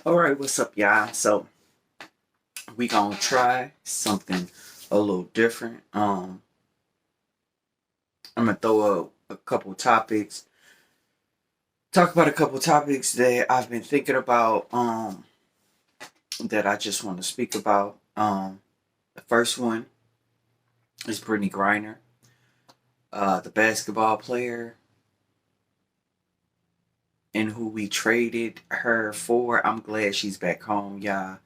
Alright, what's up, y'all? So we gonna try something a little different. I'm gonna throw a couple topics, talk about a couple topics that I've been thinking about, that I just want to speak about. The first one is Brittany Griner, the basketball player, and who we traded her for. I'm glad she's back home, y'all.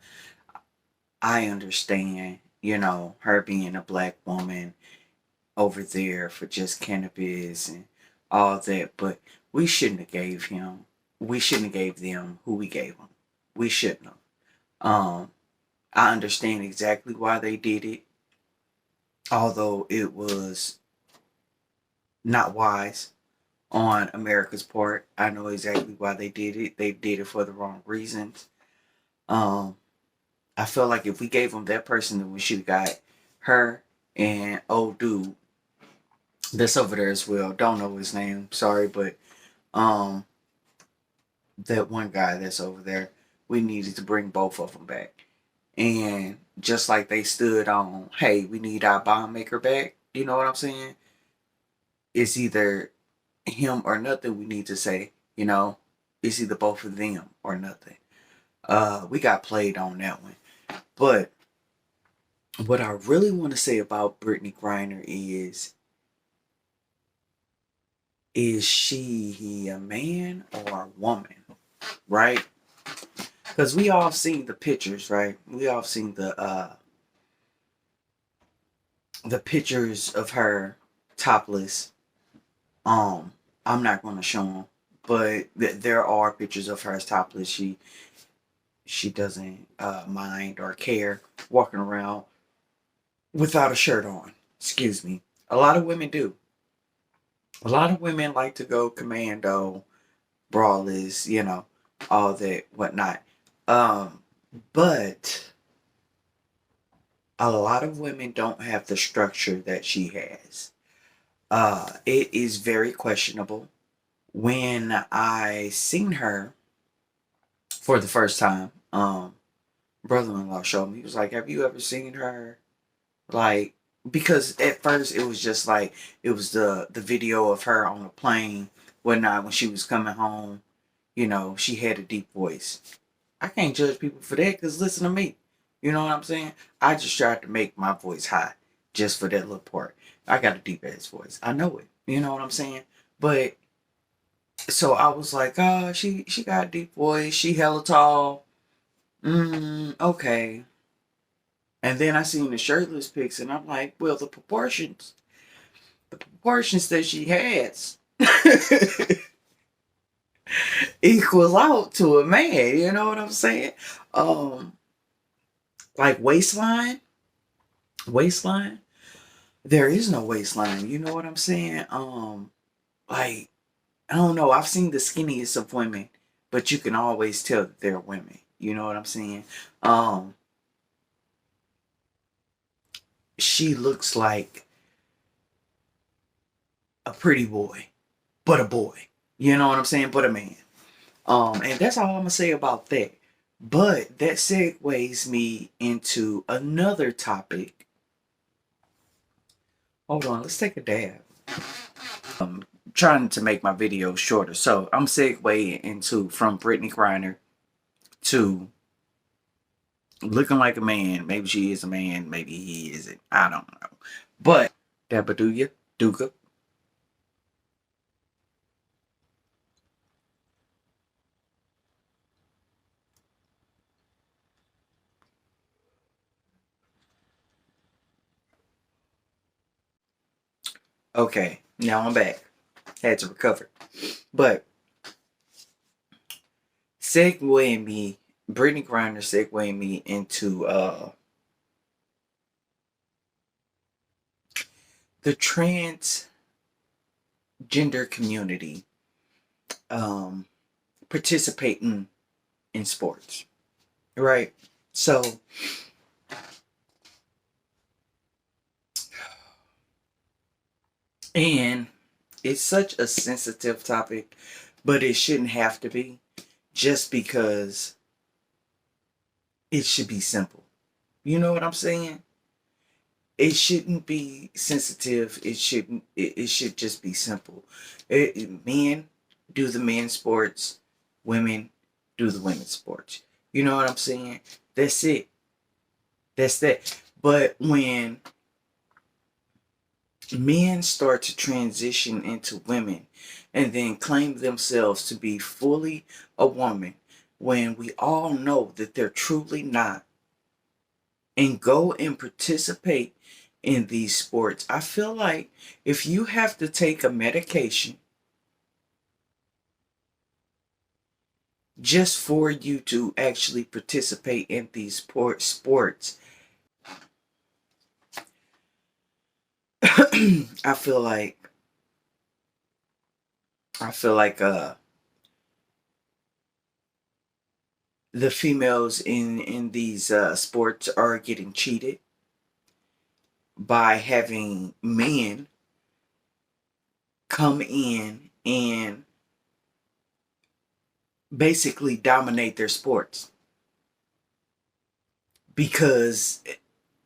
I understand, her being a black woman over there for just cannabis and all that, but we shouldn't have gave them who we gave them. We shouldn't have. I understand exactly why they did it, although it was not wise on America's part. I know exactly why they did it. They did it for the wrong reasons. Um, I felt like if we gave them that person, then we should have got her and old dude that's over there as well. Don't know his name, sorry, but um, that one guy that's over there, we needed to bring both of them back. And just like they stood on, hey, we need our bomb maker back. You know what I'm saying? It's either him or nothing. We need to say, it's either both of them or nothing. We got played on that one. But what I really want to say about Brittany Griner is she a man or a woman, right? Because we all seen the pictures, right? We all seen the pictures of her topless. I'm not going to show them, but there are pictures of her as topless. She doesn't mind or care walking around without a shirt on. Excuse me. A lot of women do. A lot of women like to go commando, braless, all that whatnot. Um, but a lot of women don't have the structure that she has. It is very questionable. When I seen her for the first time, brother-in-law showed me. He was like, "Have you ever seen her?" Like, because at first it was just like it was the video of her on a plane, whatnot, when she was coming home. She had a deep voice. I can't judge people for that because listen to me. You know what I'm saying? I just tried to make my voice high just for that little part. I got a deep ass voice. I know it. You know what I'm saying? But so I was like, oh, she got a deep voice. She hella tall. Okay. And then I seen the shirtless pics, and I'm like, well, the proportions that she has equals out to a man. You know what I'm saying? Um, like waistline. There is no waistline. You know what I'm saying? Like I don't know. I've seen the skinniest of women, but you can always tell that they're women. You know what I'm saying? Um, she looks like a pretty boy, but a boy. You know what I'm saying? But a man. And that's all I'm gonna say about that. But that segues me into another topic. Hold on, let's take a dab. Trying to make my video shorter, so I'm segueing into from Brittany Griner to looking like a man. Maybe she is a man, maybe he isn't. I don't know. But Dabaduya, Duga. Okay, now I'm back. Had to recover. But segueing me, Brittany Griner segueing me into the transgender community um participating in sports. Right? So and it's such a sensitive topic, but it shouldn't have to be just because it should be simple. You know what I'm saying? It shouldn't be sensitive. It should just be simple. Men do the men's sports, women do the women's sports. You know what I'm saying? That's it. That's that. But when men start to transition into women and then claim themselves to be fully a woman, when we all know that they're truly not, and go and participate in these sports, I feel like if you have to take a medication just for you to actually participate in these sports, I feel like I feel like the females in these sports are getting cheated by having men come in and basically dominate their sports because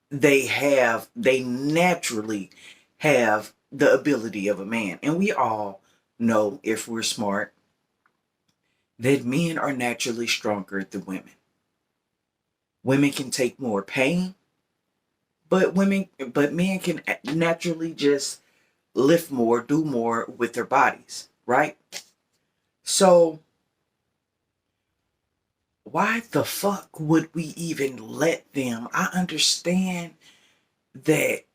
they naturally have the ability of a man. And we all know, if we're smart, that men are naturally stronger than women. Women can take more pain, but men can naturally just lift more, do more with their bodies, right? So why the fuck would we even let them? I understand that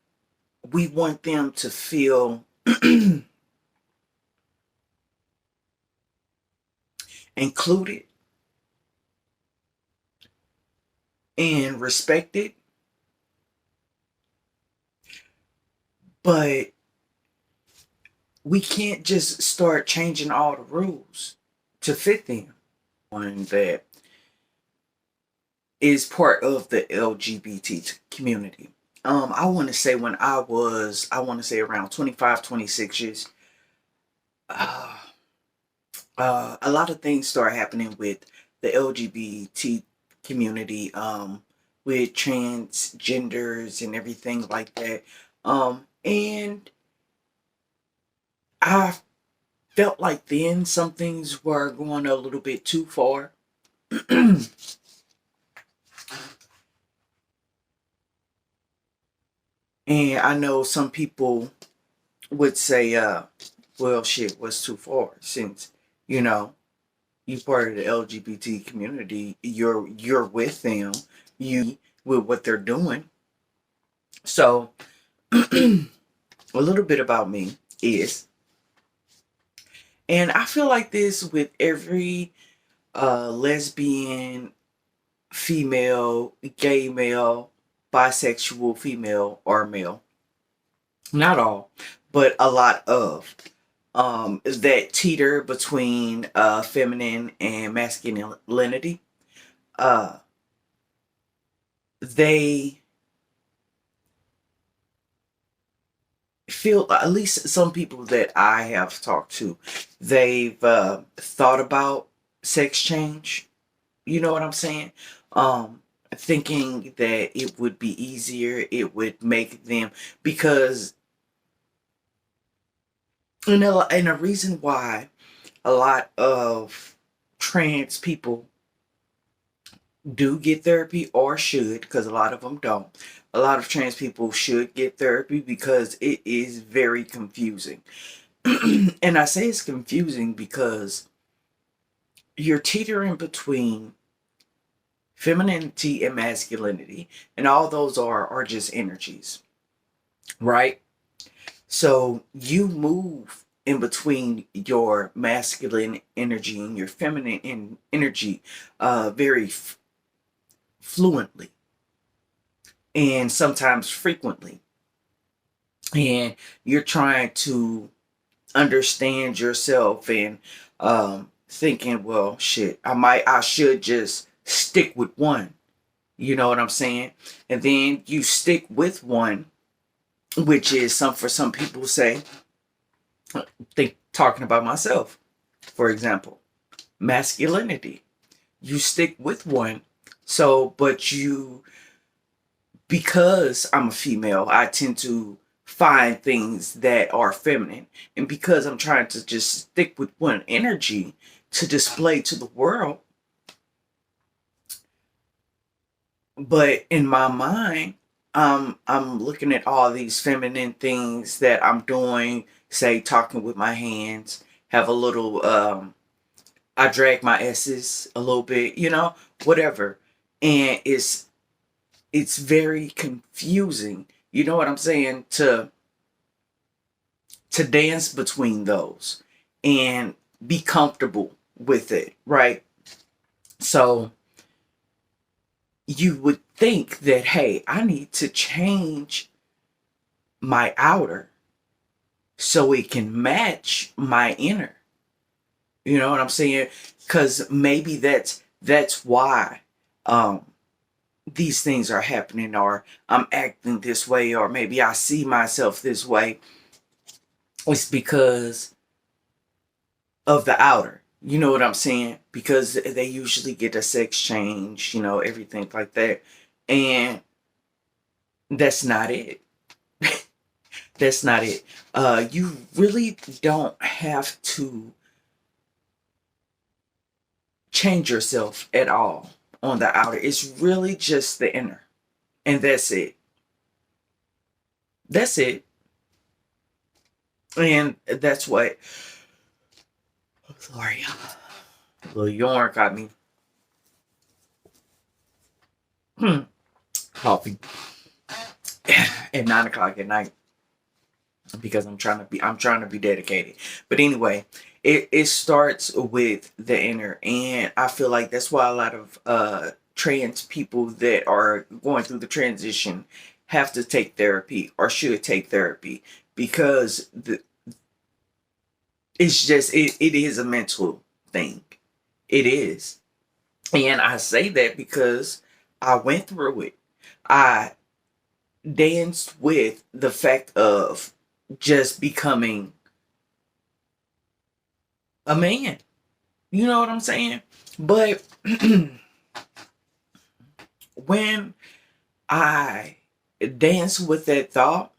we want them to feel included and respected, but we can't just start changing all the rules to fit them. One that is part of the LGBT community. I want to say I want to say around 25, 26 years, uh, a lot of things start happening with the LGBT community, with transgenders and everything like that. And I felt like then some things were going a little bit too far. And I know some people would say, well, shit, what's too far? Since, you know, you part of the LGBT community, you're with them, you with what they're doing. So a little bit about me is, and I feel like this with every lesbian female, gay male, bisexual female or male, not all, but a lot of that teeter between feminine and masculinity. Uh, they feel, at least some people that I have talked to, they've thought about sex change. You know what I'm saying? Thinking that it would be easier, it would make them, because and a reason why a lot of trans people do get therapy, or should, because a lot of them don't. A lot of trans people should get therapy because it is very confusing. And I say it's confusing because you're teetering between femininity and masculinity, and all those are just energies, right? So you move in between your masculine energy and your feminine energy very fluently and sometimes frequently. And you're trying to understand yourself and thinking, well, shit, I should just stick with one. You know what I'm saying? And then you stick with one, which is for some people say, think talking about myself, for example, masculinity. You stick with one So, but because I'm a female, I tend to find things that are feminine. And because I'm trying to just stick with one energy to display to the world, but in my mind, I'm looking at all these feminine things that I'm doing, say talking with my hands, have a little I drag my S's a little bit, whatever. And it's very confusing. You know what I'm saying? To dance between those and be comfortable with it, right? So you would think that, hey, I need to change my outer so it can match my inner. You know what I'm saying? Because maybe that's why um these things are happening, or I'm acting this way, or maybe I see myself this way. It's because of the outer. You know what I'm saying? Because they usually get a sex change, everything like that. And that's not it. That's not it. You really don't have to change yourself at all on the outer. It's really just the inner. And that's it. That's it. And that's what. Oh, sorry. A little yarn got me. Coffee at 9 o'clock at night because I'm trying to be dedicated. But anyway, it starts with the inner, and I feel like that's why a lot of trans people that are going through the transition have to take therapy or should take therapy, because it's just it is a mental thing. It is. And I say that because I went through it. I danced with the fact of just becoming a man. You know what I'm saying? But when I dance with that thought,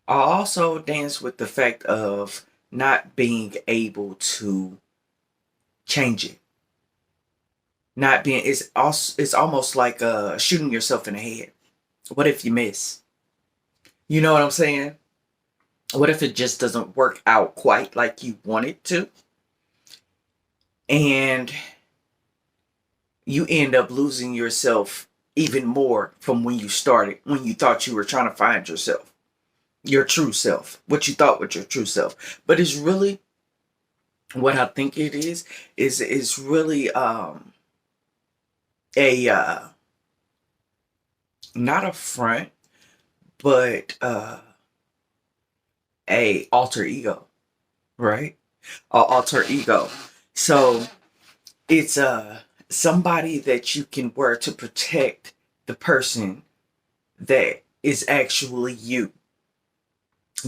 I also dance with the fact of not being able to change it. Not being it's almost like shooting yourself in the head. What if you miss? You know what I'm saying? What if it just doesn't work out quite like you want it to? And you end up losing yourself even more from when you started, when you thought you were trying to find yourself, your true self, what you thought was your true self. But it's really what I think it is really a not a front, but a alter ego, right? A alter ego. So it's somebody that you can wear to protect the person that is actually you,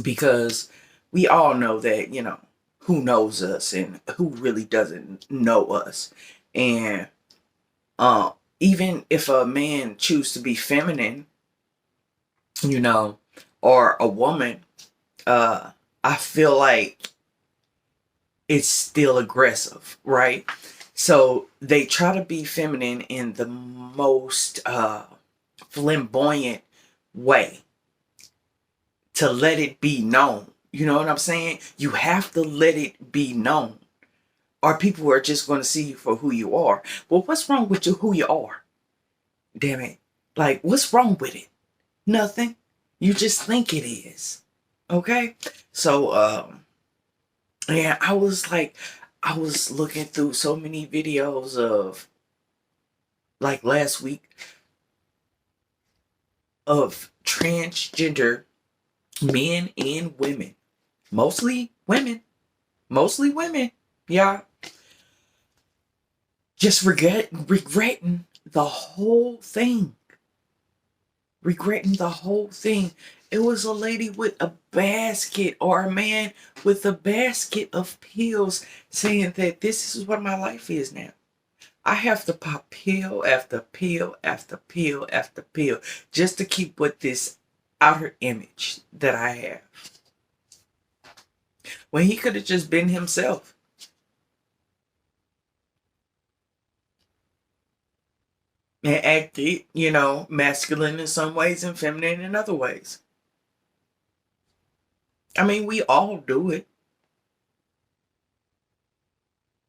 because we all know that, who knows us and who really doesn't know us. And uh even if a man choose to be feminine, you know or a woman, uh I feel like it's still aggressive, right? So they try to be feminine in the most flamboyant way to let it be known. You know what I'm saying? You have to let it be known, or people are just going to see you for who you are. Well, what's wrong with you, who you are? Damn it. Like, what's wrong with it? Nothing. You just think it is. Okay? So, yeah, I was looking through so many videos of, like, last week, of transgender men and women. Mostly women. Mostly women. Yeah. Just regretting the whole thing. regretting the whole thing. It was a lady with a basket, or a man with a basket of pills, saying that this is what my life is now. I have to pop pill after pill after pill after pill just to keep with this outer image that I have. When he could have just been himself and acted, masculine in some ways and feminine in other ways. I mean, we all do it,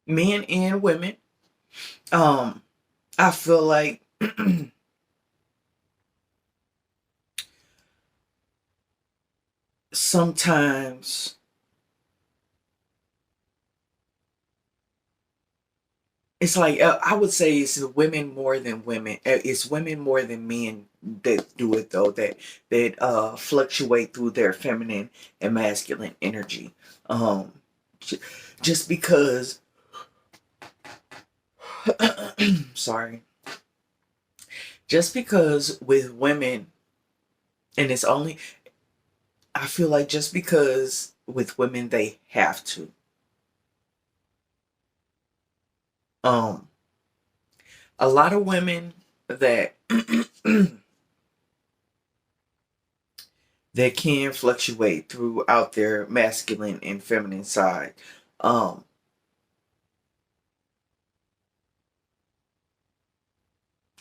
men and women. Um, I feel like sometimes it's like, I would say it's women more than women. It's women more than men that do it, though, that fluctuate through their feminine and masculine energy. Um, just because, sorry, just because with women, and it's only, I feel like just because with women they have to. Um, a lot of women that that can fluctuate throughout their masculine and feminine side. Um,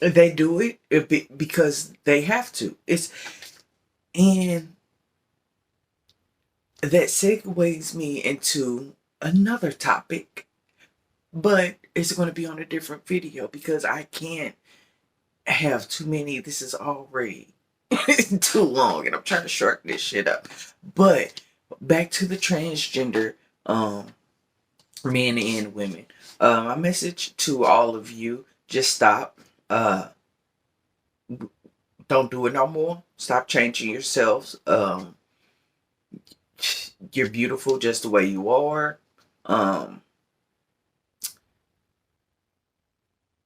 they do it because they have to. And that segues me into another topic, but it's going to be on a different video because I can't have too many. This is already too long, and I'm trying to shorten this shit up. But back to the transgender men and women. My message to all of you: just stop. Don't do it no more. Stop changing yourselves. You're beautiful just the way you are. Um,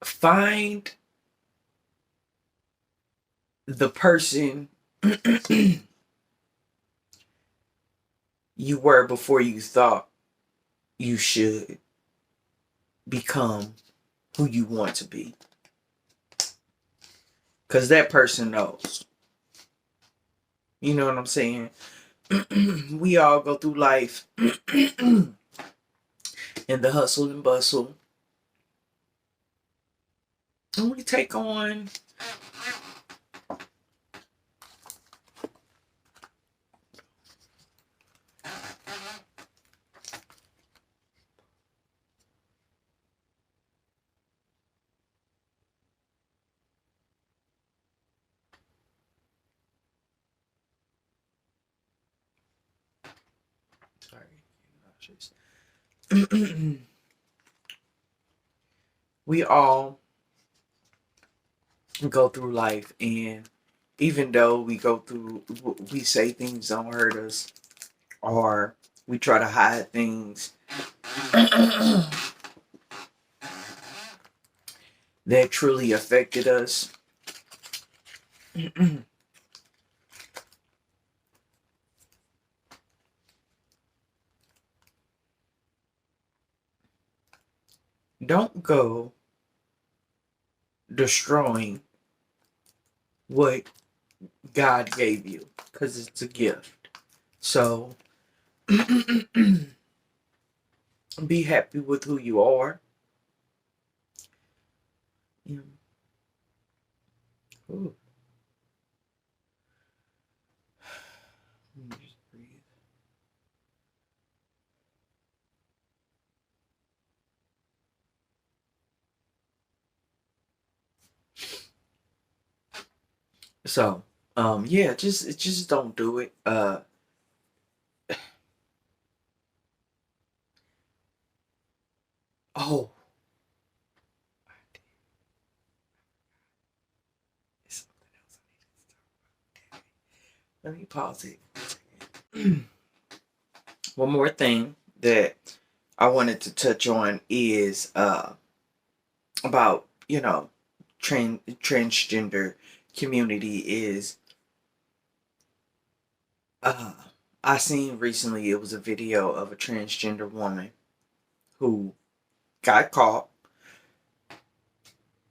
find the person you were before you thought you should become who you want to be. Because that person knows. You know what I'm saying? We all go through life in the hustle and bustle. And we take on we all go through life, and even though we say things don't hurt us, or we try to hide things that truly affected us, don't go destroying what God gave you, because it's a gift. So be happy with who you are. Ooh. Let me just breathe. So, yeah, just don't do it. Oh, there's something else I need to talk about. Let me pause it. One more thing that I wanted to touch on is about transgender community is uh I seen recently, it was a video of a transgender woman who got caught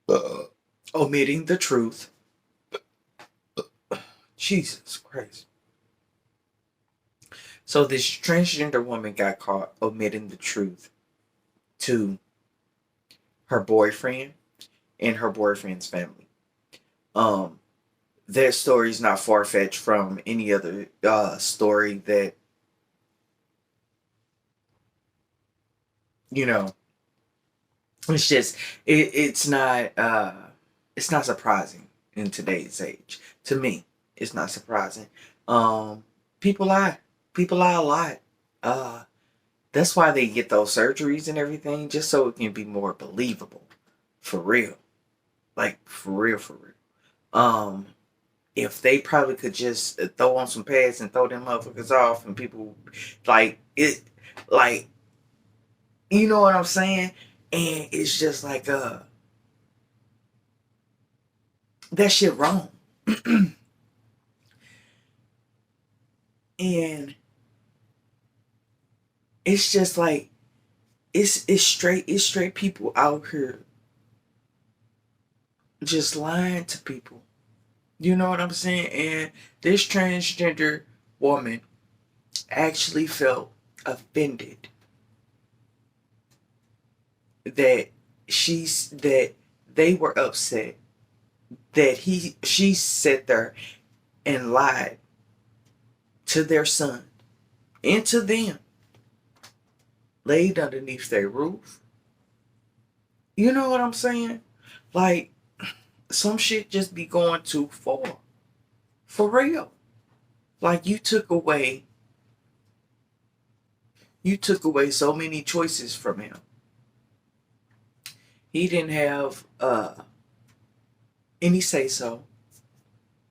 uh, omitting the truth. Jesus Christ. So this transgender woman got caught omitting the truth to her boyfriend and her boyfriend's family. Um, their story is not far fetched from any other story that, you know. It's just it's not surprising in today's age. To me, it's not surprising. Um, people lie, people lie a lot. Uh, that's why they get those surgeries and everything, just so it can be more believable, for real. Like for real, for real. Um, if they probably could just throw on some pads and throw them motherfuckers off, and people like it, like, you know what I'm saying? And it's just like that shit wrong. And it's just like it's straight people out here just lying to people. You know what I'm saying? And this transgender woman actually felt offended that that they were upset that she sat there and lied to their son and to them, laid underneath their roof. You know what I'm saying? Like, some shit just be going too far. For real. Like, you took away so many choices from him. He didn't have any say so.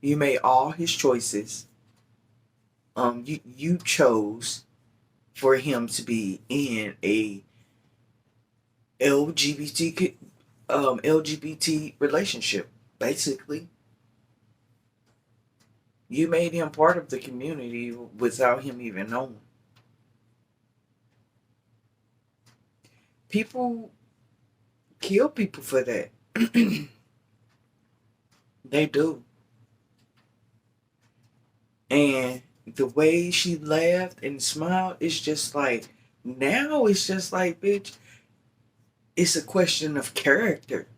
You made all his choices. You chose for him to be in a LGBT LGBT relationship. Basically, you made him part of the community without him even knowing. People kill people for that. They do. And the way she laughed and smiled, it's just like, now it's just like, bitch, it's a question of character.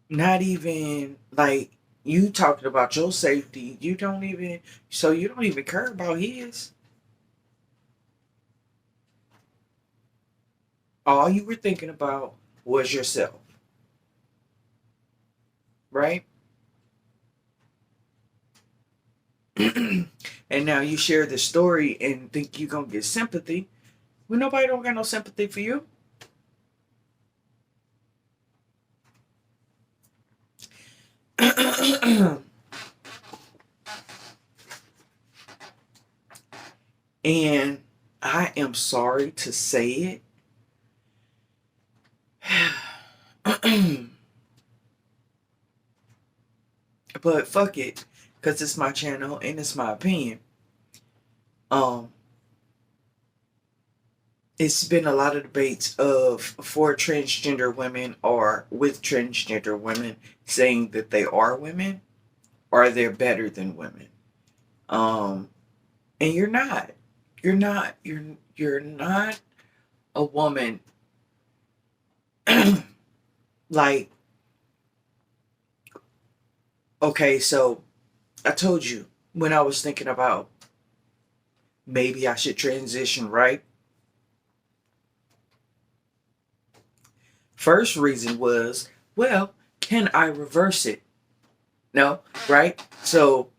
Not even like, you talking about your safety. You don't even care about his. All you were thinking about was yourself, right? And now you share the story and think you're gonna get sympathy. Well, nobody don't got no sympathy for you. And I am sorry to say it. But fuck it, because it's my channel and it's my opinion. Um, it's been a lot of debates of for transgender women or with transgender women saying that they are women or they're better than women. Um, and you're not. You're not a woman. Like, okay, so I told you when I was thinking about maybe I should transition, right? First reason was, well, can I reverse it? No, right? So,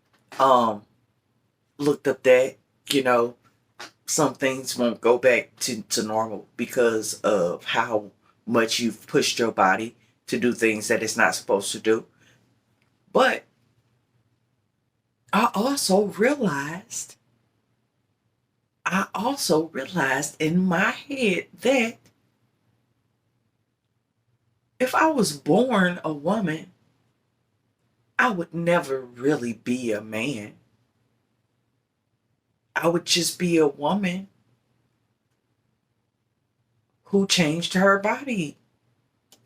um, looked up that, you know, some things won't go back to normal because of how much you've pushed your body to do things that it's not supposed to do. But I also realized, in my head that If I was born a woman, I would never really be a man. I would just be a woman who changed her body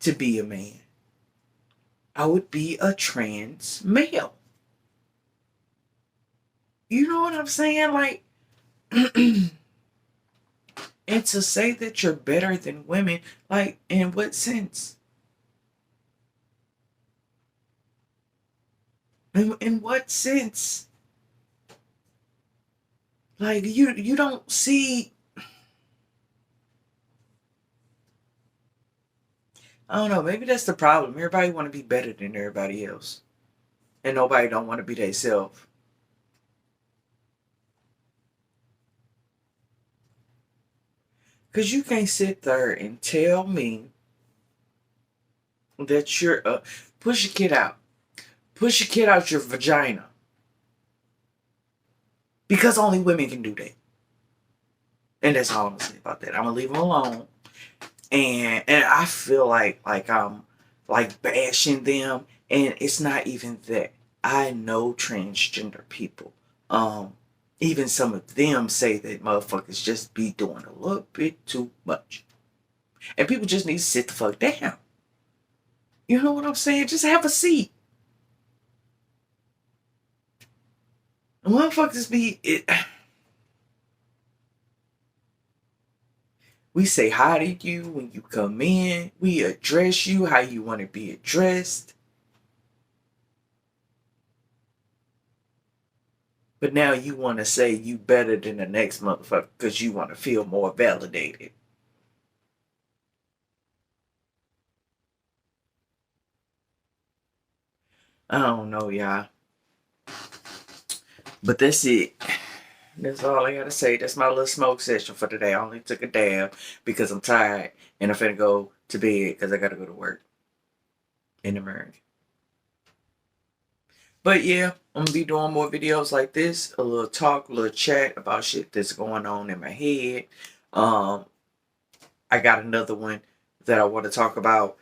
to be a man. I would be a trans male. You know what I'm saying? Like, and to say that you're better than women, like, in what sense? In what sense? Like, you don't see. I don't know. Maybe that's the problem. Everybody want to be better than everybody else, and nobody don't want to be themselves. Cause you can't sit there and tell me that you're push your kid out. Push your kid out your vagina. Because only women can do that. And that's all I'm gonna say about that. I'm gonna leave them alone. And I feel like I'm like bashing them. And it's not even that. I know transgender people. Um, Even some of them say that motherfuckers just be doing a little bit too much. And people just need to sit the fuck down. You know what I'm saying? Just have a seat. Motherfuckers be it. We say hi to you when you come in. We address you how you want to be addressed. But now you want to say you better than the next motherfucker because you want to feel more validated. I don't know, y'all. But that's it. That's all I gotta say. That's my little smoke session for today. I only took a dab because I'm tired and I'm finna go to bed because I gotta go to work in the morning. But yeah, I'm gonna be doing more videos like this. A little talk, a little chat about shit that's going on in my head. Um, I got another one that I want to talk about.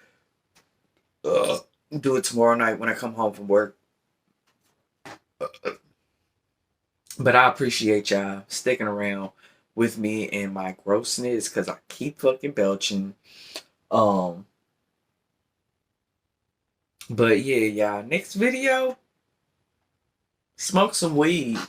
Uh, do it tomorrow night when I come home from work. But I appreciate y'all sticking around with me and my grossness because I keep fucking belching. Um, but yeah, y'all. Next video, smoke some weed.